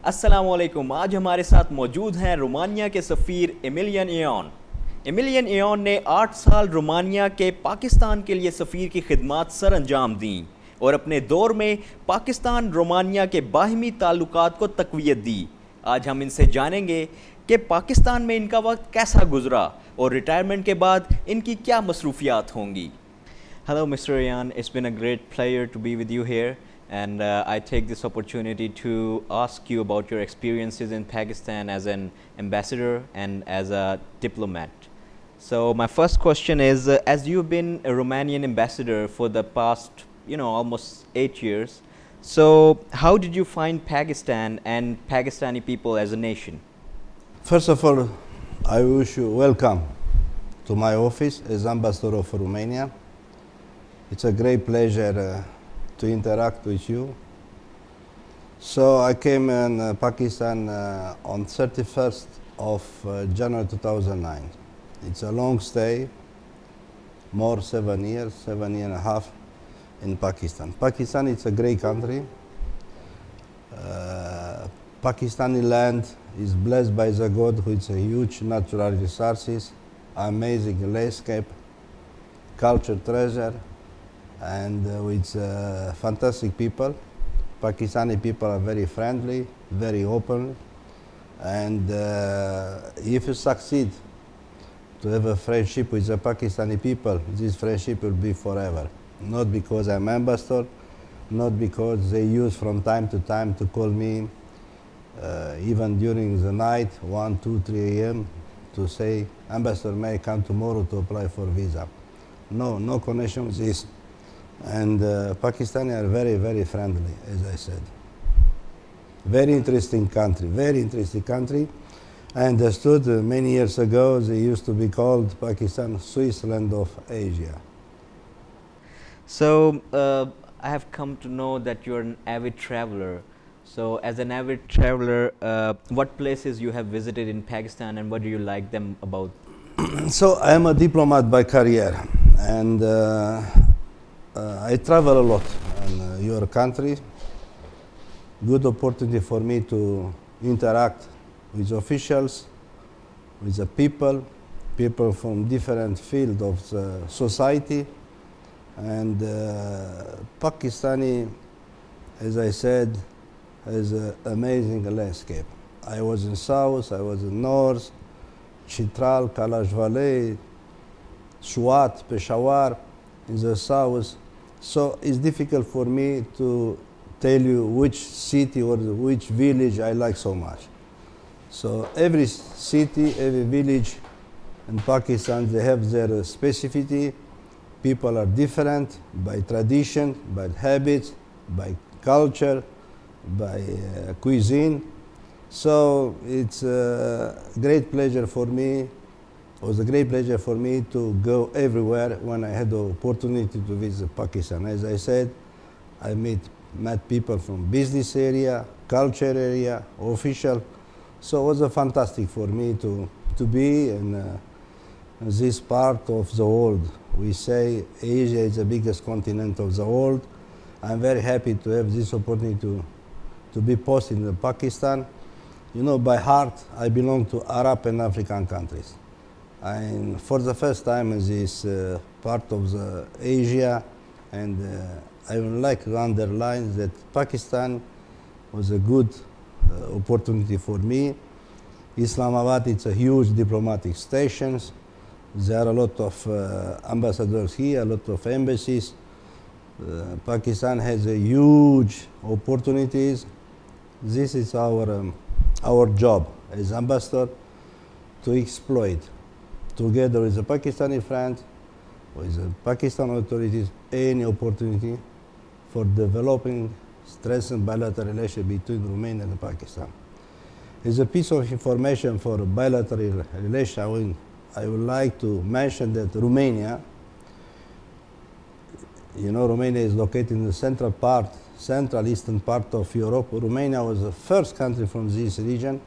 अस्सलामुअलैकुम। आज हमारे साथ मौजूद हैं रोमानिया के सफ़ीर एमिलियन एओन। एमिलियन एओन ने 8 साल रोमानिया के पाकिस्तान के लिए सफ़ीर की खिदमात सर अंजाम दी और अपने दौर में पाकिस्तान रोमानिया के बाहमी ताल्लुकात को तक़वियत दी। आज हम इनसे जानेंगे कि पाकिस्तान में इनका वक्त कैसा गुजरा और रिटायरमेंट के बाद इनकी क्या मसरूफियात होंगी। Hello, Mr. Ayan. It's been a great pleasure to be with you here, and I take this opportunity to ask you about your experiences in Pakistan as an ambassador and as a diplomat. So, my first question is, as you've been a Romanian ambassador for the past, almost 8 years, so how did you find Pakistan and Pakistani people as a nation? First of all, I wish you welcome to my office as ambassador of Romania. It's a great pleasure to interact with you. So I came in Pakistan on 31st of January 2009. It's a long stay, more 7 years, 7 years and a half in Pakistan. Pakistan is a great country. Pakistani land is blessed by the God with a huge natural resources, amazing landscape, culture treasure, and with fantastic people. Pakistani people are very friendly, very open, and if you succeed to have a friendship with the Pakistani people, this friendship will be forever. Not because I'm ambassador, not because they use from time to time to call me, even during the night, 1, 2, 3 a.m. to say, Ambassador, may I come tomorrow to apply for visa? No connection with this. And Pakistani are very, very friendly, as I said. Very interesting country, very interesting country. I understood many years ago they used to be called Pakistan, Switzerland of Asia. So, I have come to know that you're an avid traveler. So, as an avid traveler, what places you have visited in Pakistan and what do you like them about? So, I am a diplomat by career, and I travel a lot in your country. Good opportunity for me to interact with officials, with the people from different fields of the society. And Pakistani, as I said, has an amazing landscape. I was in south, I was in north, Chitral, Kalash Valley, Swat, Peshawar, in the south. So it's difficult for me to tell you which city or which village I like so much. So every city, every village in Pakistan, they have their specificity. People are different by tradition, by habits, by culture, by cuisine. So it's a great pleasure for me. It was a great pleasure for me to go everywhere when I had the opportunity to visit Pakistan. As I said, I met people from business area, culture area, official. So it was fantastic for me to be in this part of the world. We say Asia is the biggest continent of the world. I'm very happy to have this opportunity to be posted in Pakistan. You know, by heart, I belong to Arab and African countries. And for the first time in this part of the Asia, and I would like to underline that Pakistan was a good opportunity for me. Islamabad, it's a huge diplomatic stations. There are a lot of ambassadors here, a lot of embassies. Pakistan has a huge opportunities. This is our job as ambassador to exploit, together with the Pakistani friends, with the Pakistan authorities, any opportunity for developing strengthened bilateral relations between Romania and Pakistan. As a piece of information for bilateral relations, I would like to mention that Romania, Romania is located in the central eastern part of Europe. Romania was the first country from this region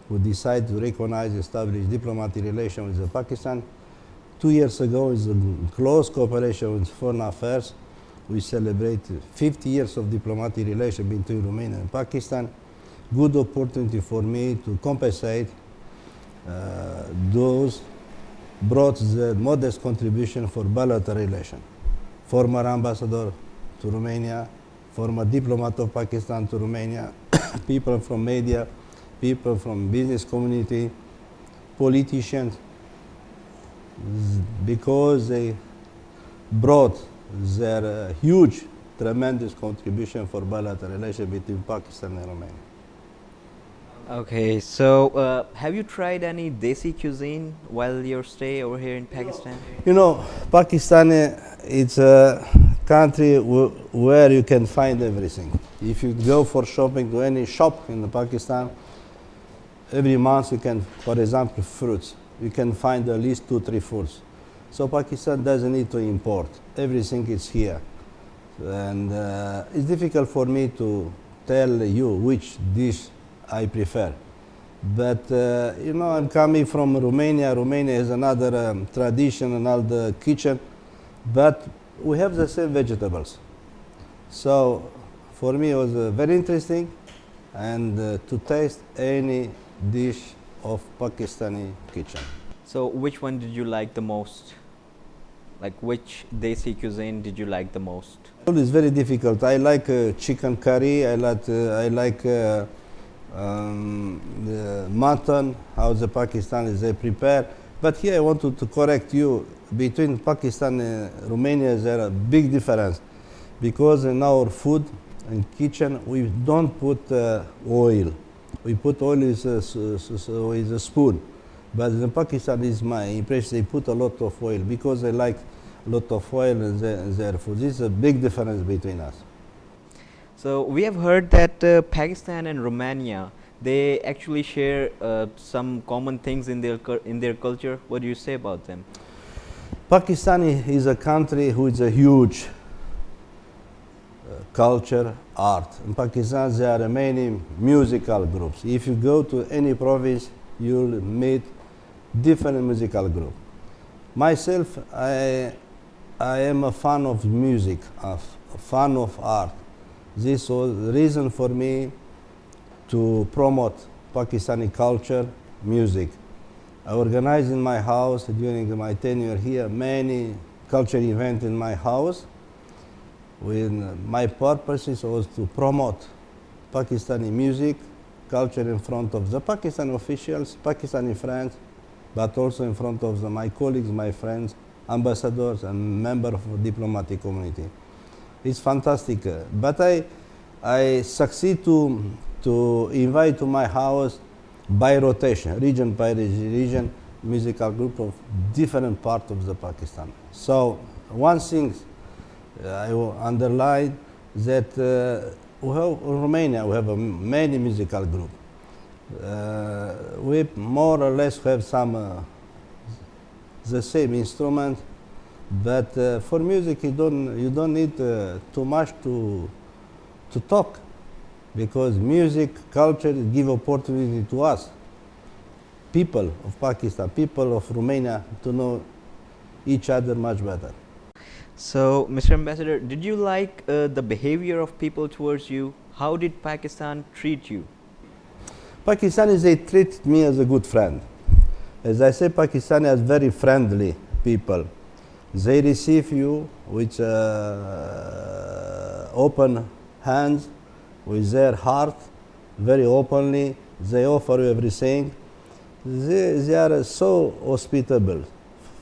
who decided to recognize, establish diplomatic relations with Pakistan. 2 years ago, in close cooperation with Foreign Affairs, we celebrated 50 years of diplomatic relations between Romania and Pakistan. good opportunity for me to compensate those brought the modest contribution for bilateral relation. Former ambassador to Romania, former diplomat of Pakistan to Romania, people from media, people from business community, politicians, because they brought their huge, tremendous contribution for bilateral relation between Pakistan and Romania. Okay, so have you tried any desi cuisine while your stay over here in Pakistan? You know, Pakistan it's a country where you can find everything. If you go for shopping to any shop in Pakistan, every month you can, for example, fruits. You can find at least 2-3 fruits. So Pakistan doesn't need to import. Everything is here. And it's difficult for me to tell you which dish I prefer. But you know, I'm coming from Romania. Romania has another tradition, another kitchen, but we have the same vegetables. So for me it was very interesting and to taste any dish of Pakistani kitchen. So which one did you like the most? Like which desi cuisine did you like the most? It's very difficult. I like chicken curry. I like the mutton, how the Pakistanis they prepare. But here I wanted to correct you. Between Pakistan and Romania there is a big difference, because in our food and kitchen we don't put oil. We put oil with a spoon. But in Pakistan, is my impression, they put a lot of oil because they like a lot of oil in their food. This is a big difference between us. So we have heard that Pakistan and Romania, they actually share some common things in their culture. What do you say about them? Pakistan is a country with a huge culture, art. In Pakistan, there are many musical groups. If you go to any province, you'll meet different musical groups. Myself, I am a fan of music, a fan of art. This was the reason for me to promote Pakistani culture, music. I organized in my house during my tenure here many cultural events in my house. My purpose was to promote Pakistani music, culture in front of the Pakistani officials, Pakistani friends, but also in front of my colleagues, my friends, ambassadors, and members of the diplomatic community. It's fantastic. But I succeed to invite to my house by rotation, region by region, musical group of different parts of the Pakistan. So one thing I will underline that in Romania we have many musical groups. We more or less have some the same instrument, but for music you don't need too much to talk, because music culture give opportunity to us, people of Pakistan, people of Romania, to know each other much better. So, Mr. Ambassador, did you like the behavior of people towards you? How did Pakistan treat you? Pakistanis, they treat me as a good friend. As I say, Pakistani are very friendly people. They receive you with open hands, with their heart, very openly. They offer you everything. They are so hospitable.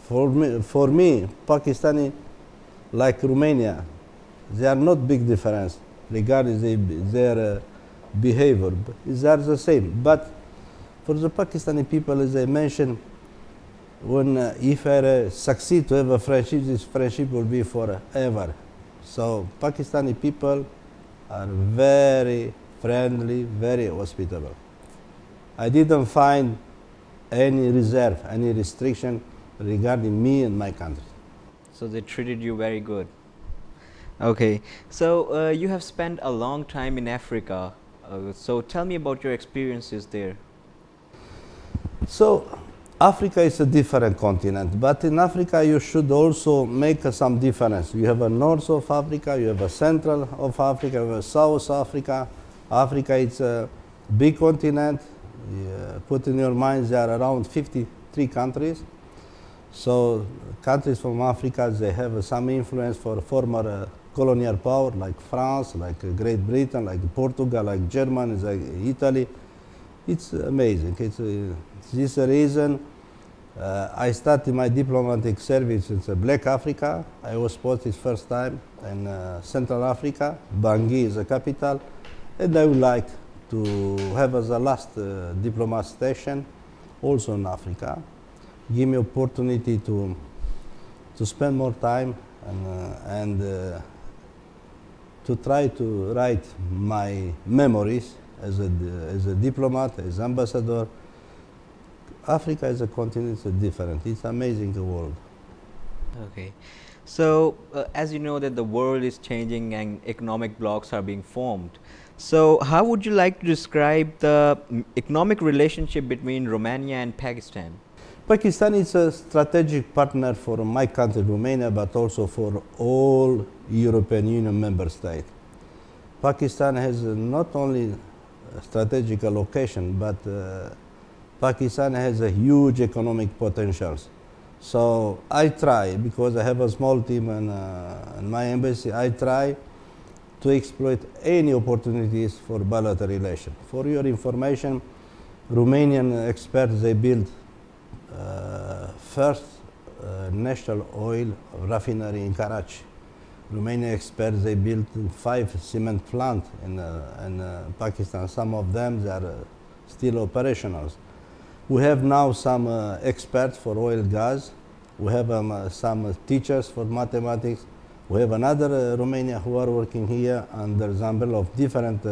For me, Pakistani, like Romania, they are not big difference regarding their behavior. They are the same. But for the Pakistani people, as I mentioned, if I succeed to have a friendship, this friendship will be forever. So Pakistani people are very friendly, very hospitable. I didn't find any reserve, any restriction regarding me and my country. So they treated you very good. Okay, so you have spent a long time in Africa. So tell me about your experiences there. So Africa is a different continent, but in Africa you should also make some difference. You have a north of Africa, you have a central of Africa, you have a south Africa. Africa is big continent. Put in your minds there are around 53 countries. So countries from Africa, they have some influence for former colonial power like France, like Great Britain, like Portugal, like Germany, like Italy. It's amazing. This reason I started my diplomatic service in Black Africa. I was posted first time in Central Africa. Bangui is the capital. And I would like to have as a last diplomat station also in Africa. Give me opportunity to spend more time and to try to write my memories as a diplomat, as ambassador. Africa as a continent is different. It's amazing the world. Okay. So, as you know that the world is changing and economic blocks are being formed. So, how would you like to describe the economic relationship between Romania and Pakistan? Pakistan is a strategic partner for my country, Romania, but also for all European Union member states. Pakistan has not only a strategic location, but Pakistan has a huge economic potentials. So I try, because I have a small team in my embassy, I try to exploit any opportunities for bilateral relations. For your information, Romanian experts, they build first national oil refinery in Karachi. Romanian experts, they built 5 cement plants in Pakistan. Some of them they are still operational. We have now some experts for oil gas. We have some teachers for mathematics. We have another Romania who are working here under the umbrella of different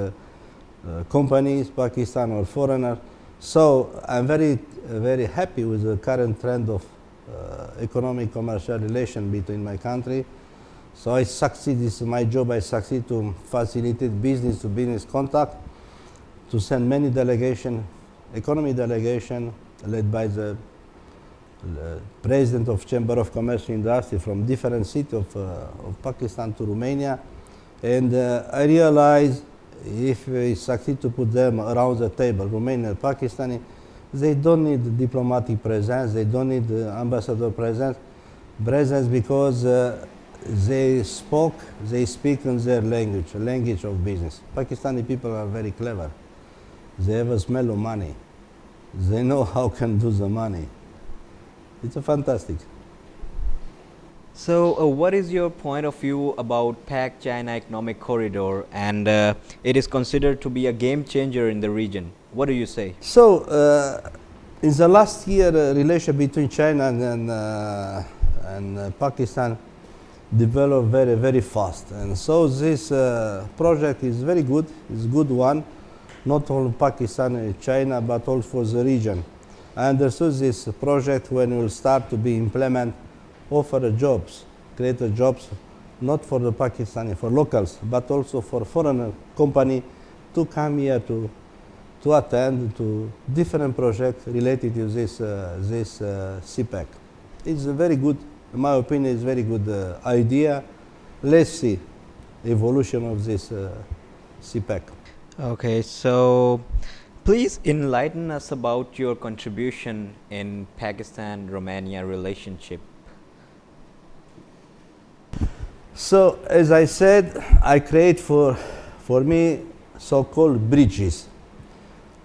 companies, Pakistan or foreigner. So I'm very happy with the current trend of economic commercial relation between my country. So I succeed, this is my job, I succeed to facilitate business to business contact, to send many delegation, economy delegation led by the president of Chamber of Commerce and Industry from different cities of Pakistan to Romania. And I realized if we succeed to put them around the table, Romania and Pakistani, they don't need diplomatic presence, they don't need ambassador presence because they speak in their language of business. Pakistani people are very clever. They have a smell of money. They know how can do the money. It's fantastic. So, what is your point of view about Pak-China Economic Corridor, and it is considered to be a game changer in the region? What do you say? So, in the last year, relation between China and Pakistan developed very fast, and so this project is very good. It's a good one, not only Pakistan and China, but also for the region. I understood this project when it will start to be implemented, offer jobs, create jobs, not for the Pakistani, for locals, but also for foreign company to come here to attend to different projects related to this CPEC. It's a very good, in my opinion, it's a very good idea. Let's see evolution of this CPEC. Okay, so please enlighten us about your contribution in Pakistan-Romania relationship. So, as I said, I create for me so-called bridges.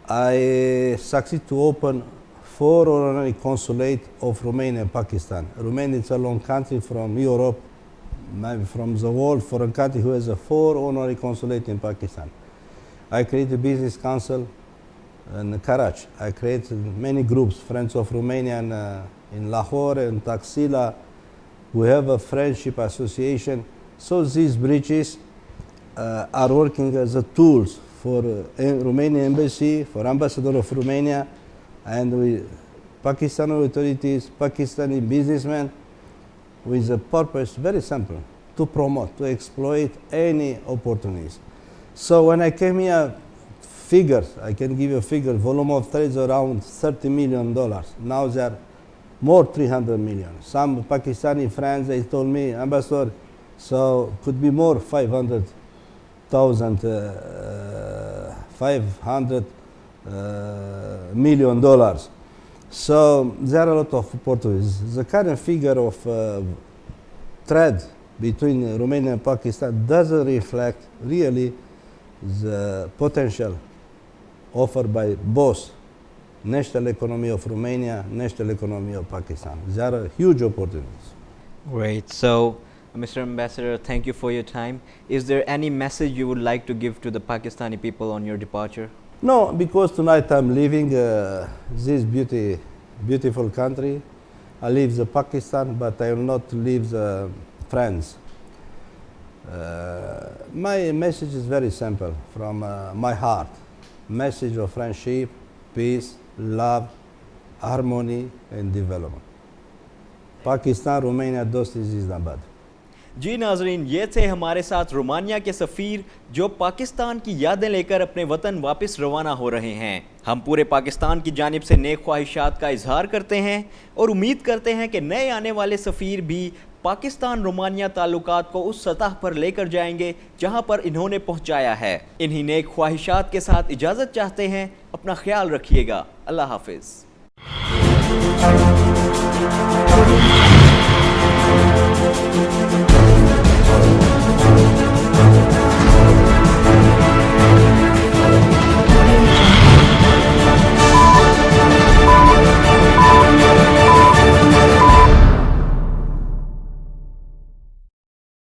I succeed to open 4 honorary consulates of Romania and Pakistan. Romania is a long country from Europe, maybe from the world, for a country who has 4 honorary consulates in Pakistan. I created a business council in Karachi. I created many groups, Friends of Romania in Lahore and Taxila. We have a friendship association. So these bridges are working as tools for Romanian embassy, for ambassador of Romania, and Pakistani authorities, Pakistani businessmen, with a purpose very simple, to promote, to exploit any opportunities. So when I came here, figures, I can give you a figure, volume of trade around $30 million. Now they are more 300 million. Some Pakistani friends, they told me, Ambassador, so could be more 500,000 million dollars. So there are a lot of opportunities. The current figure of trade between Romania and Pakistan doesn't reflect really the potential offered by both national economy of Romania, national economy of Pakistan. There are huge opportunities. Great. So, Mr. Ambassador, thank you for your time. Is there any message you would like to give to the Pakistani people on your departure? No, because tonight I'm leaving this beautiful country. I leave the Pakistan, but I will not leave the friends. My message is very simple from my heart. Message of friendship, peace, love, harmony and development. Pakistan Romania दोस्ती जिंदाबाद। जी नाजरीन, ये थे हमारे साथ Romania के सफ़ीर जो पाकिस्तान की यादें लेकर अपने वतन वापस रवाना हो रहे हैं। हम पूरे पाकिस्तान की जानिब से नेक ख्वाहिशात का इजहार करते हैं और उम्मीद करते हैं कि नए आने वाले सफ़ीर भी पाकिस्तान रोमानिया ताल्लुकात को उस सतह पर लेकर जाएंगे जहां पर इन्होंने पहुंचाया है। इन्हीं नेक ख्वाहिशात के साथ इजाज़त चाहते हैं। अपना ख्याल रखिएगा। अल्लाह हाफिज़।